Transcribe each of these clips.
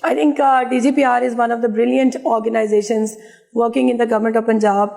I think DGPR is one of the brilliant organizations working in the government of Punjab,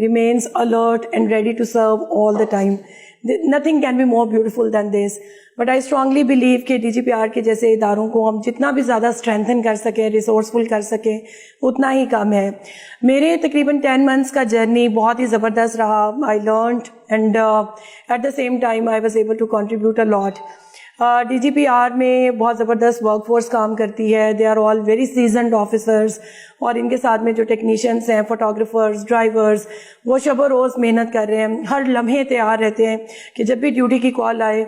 remains alert and ready to serve all the time. Nothing can be more beautiful than this. But I strongly believe کہ DGPR کے جیسے اداروں کو ہم جتنا بھی زیادہ strengthen کر سکیں, ریسورسفل کر سکیں, اتنا ہی کم ہے. میرے تقریباً 10 months کا جرنی بہت ہی زبردست رہا. I learned and at the same time I was able to contribute a lot. DGPR میں بہت زبردست ورک فورس کام کرتی ہے. They are all very seasoned officers, اور ان کے ساتھ میں جو ٹیکنیشینس ہیں, فوٹوگرافرز, ڈرائیورز, وہ شب و روز محنت کر رہے ہیں. ہر لمحے تیار رہتے ہیں کہ جب بھی ڈیوٹی کی کال آئے,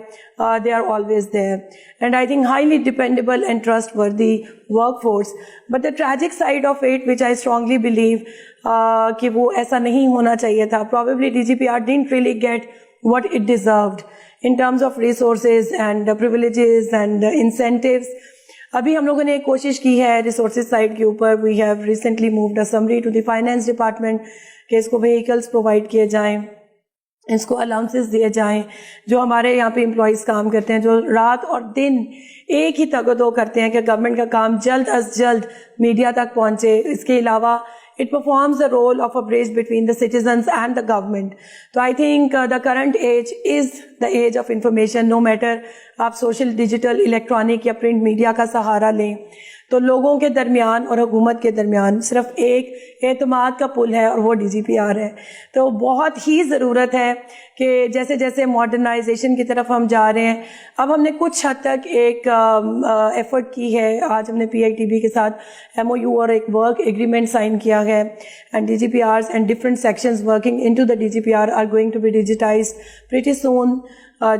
they are always there. And I think highly dependable and trustworthy workforce. But the tragic side of it, which I strongly believe کہ وہ ایسا نہیں ہونا چاہیے تھا. Probably DGPR didn't really get what it deserved in terms of resources and privileges and incentives. ابھی ہم لوگوں نے ایک کوشش کی ہے ریسورسز سائڈ کے اوپر. We have recently moved a summary to the finance department کہ اس کو vehicles provide کیے جائیں, اس کو الاؤنسز دیے جائیں. جو ہمارے یہاں پہ امپلائیز کام کرتے ہیں, جو رات اور دن ایک ہی تگدو کرتے ہیں کہ گورنمنٹ کا کام جلد از جلد میڈیا تک پہنچے. اس کے علاوہ it performs the role of a bridge between the citizens and the government. So I think the current age is the age of information. No matter آپ سوشل, ڈیجیٹل, الیکٹرانک یا print media کا سہارا لیں, تو لوگوں کے درمیان اور حکومت کے درمیان صرف ایک اعتماد کا پل ہے, اور وہ DGPR ہے. تو بہت ہی ضرورت ہے کہ جیسے جیسے ماڈرنائزیشن کی طرف ہم جا رہے ہیں, اب ہم نے کچھ حد تک ایک ایفرٹ کی ہے. آج ہم نے PITB کے ساتھ MOU اور ایک ورک ایگریمنٹ سائن کیا ہے, and DGPRs and different sections working into the DGPR are going to be digitized pretty soon.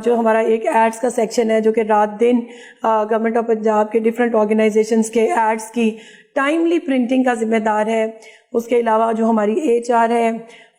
جو ہمارا ایک ایڈس کا سیکشن ہے جو کہ رات دن گورنمنٹ آف پنجاب کے ڈفرینٹ آرگنائزیشنس کے ایڈس کی ٹائملی پرنٹنگ کا ذمہ دار ہے. اس کے علاوہ جو ہماری HR ہے,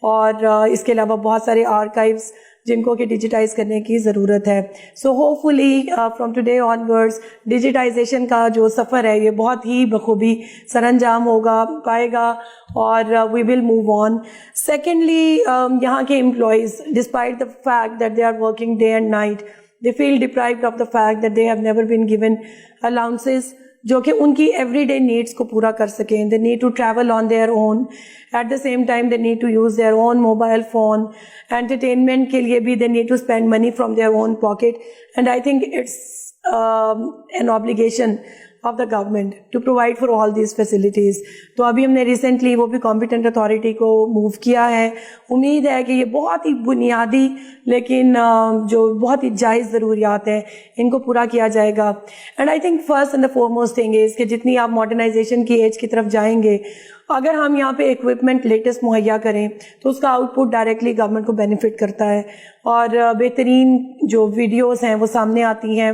اور اس کے علاوہ بہت سارے آرکائیوز جن کو کہ ڈیجیٹائز کرنے کی ضرورت ہے. So hopefully from today onwards digitization کا جو سفر ہے یہ بہت ہی بخوبی سر انجام ہوگا پائے گا, اور وی ول موو آن. سیکنڈلی, یہاں کے employees despite the fact that they are working day and night, they feel deprived of the fact that they have never been given allowances جو کہ ان کی ایوری ڈے نیڈس کو پورا کر سکیں. They need to travel on their own, at the same time they need to use their own mobile phone. Entertainment کے لیے بھی they need to spend money from their own pocket, and I think it's an obligation of the government to provide for all these facilities. تو ابھی ہم نے recently وہ بھی competent authority کو موو کیا ہے. امید ہے کہ یہ بہت ہی بنیادی لیکن جو بہت ہی جائز ضروریات ہیں ان کو پورا کیا جائے گا. And I think first and the foremost thing is کہ جتنی آپ ماڈرنائزیشن کی ایج کی طرف جائیں گے, اگر ہم یہاں پہ اکوپمنٹ لیٹسٹ مہیا کریں تو اس کا آؤٹ پٹ ڈائریکٹلی گورنمنٹ کو بینیفٹ کرتا ہے, اور بہترین جو ویڈیوز ہیں وہ سامنے آتی ہیں.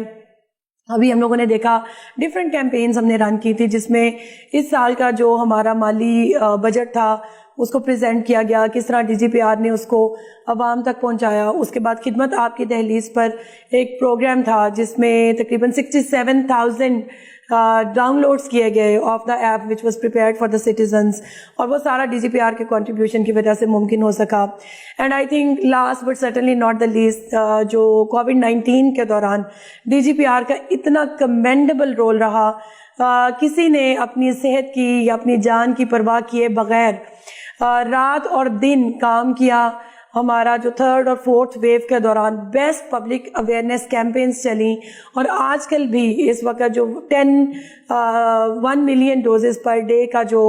ابھی ہم لوگوں نے دیکھا ڈفرینٹ کیمپینز ہم نے رن کی تھی جس میں اس سال کا جو ہمارا مالی بجٹ تھا اس کو پریزنٹ کیا گیا, کس طرح DGPR نے اس کو عوام تک پہنچایا. اس کے بعد خدمت آپ کی دہلیز پر ایک پروگرام تھا جس میں تقریباً 67,000 ڈاؤن لوڈس کیے گئے of the app which was prepared for the citizens, اور وہ سارا DGPR کے کنٹریبیوشن کی وجہ سے ممکن ہو سکا. And I think last but certainly not the least, جو COVID-19 کے دوران DGPR کا اتنا کمینڈیبل رول رہا, کسی نے اپنی صحت کی یا اپنی جان کی پرواہ کیے بغیر رات اور دن کام کیا. ہمارا جو 3rd اور 4th ویو کے دوران بیسٹ پبلک اویئرنیس کیمپینز چلیں, اور آج کل بھی اس وقت جو 1 ملین ڈوزز پر ڈے کا جو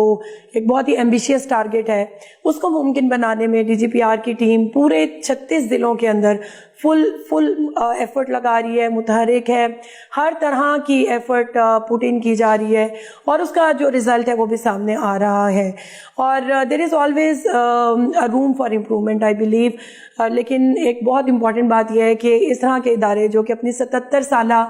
ایک بہت ہی ایمبیشیس ٹارگیٹ ہے اس کو ممکن بنانے میں DGPR کی ٹیم پورے 36 ضلعوں کے اندر فل ایفرٹ لگا رہی ہے, متحرک ہے, ہر طرح کی ایفرٹ پٹ ان کی جا رہی ہے, اور اس کا جو رزلٹ ہے وہ بھی سامنے آ رہا ہے. اور there is always room for improvement I believe. لیکن ایک بہت امپورٹنٹ بات یہ ہے کہ اس طرح کے ادارے جو کہ اپنی 77 سالہ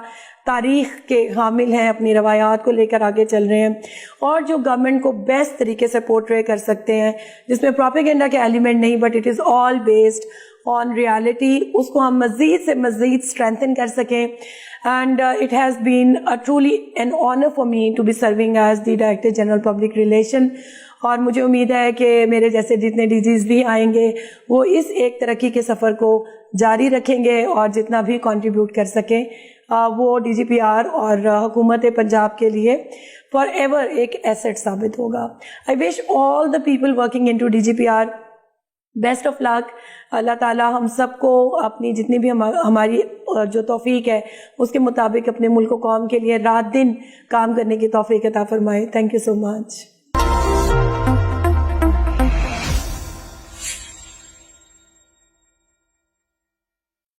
تاریخ کے حامل ہیں, اپنی روایات کو لے کر آگے چل رہے ہیں, اور جو گورنمنٹ کو بیسٹ طریقے سے پورٹرے کر سکتے ہیں جس میں پروپیگنڈا کے ایلیمنٹ نہیں but it is all based on reality, اس کو ہم مزید سے مزید اسٹرینتھن کر سکیں. And it has been truly an honor for me to be serving as the Director General Public Relation. اور مجھے امید ہے کہ میرے جیسے جتنے ڈی جیز بھی آئیں گے وہ اس ایک ترقی کے سفر کو جاری رکھیں گے اور جتنا بھی کنٹریبیوٹ کر سکیں وہ ڈی جی پی آر اور حکومت پنجاب کے لیے فار ایور ایک ایسٹ ثابت ہوگا. I wish all the people working in to D G P R best of luck. اللہ تعالیٰ ہم سب کو اپنی جتنی بھی ہماری جو توفیق ہے اس کے مطابق اپنے ملک و قوم کے لیے رات دن کام کرنے کی توفیق عطا فرمائے. Thank you so much.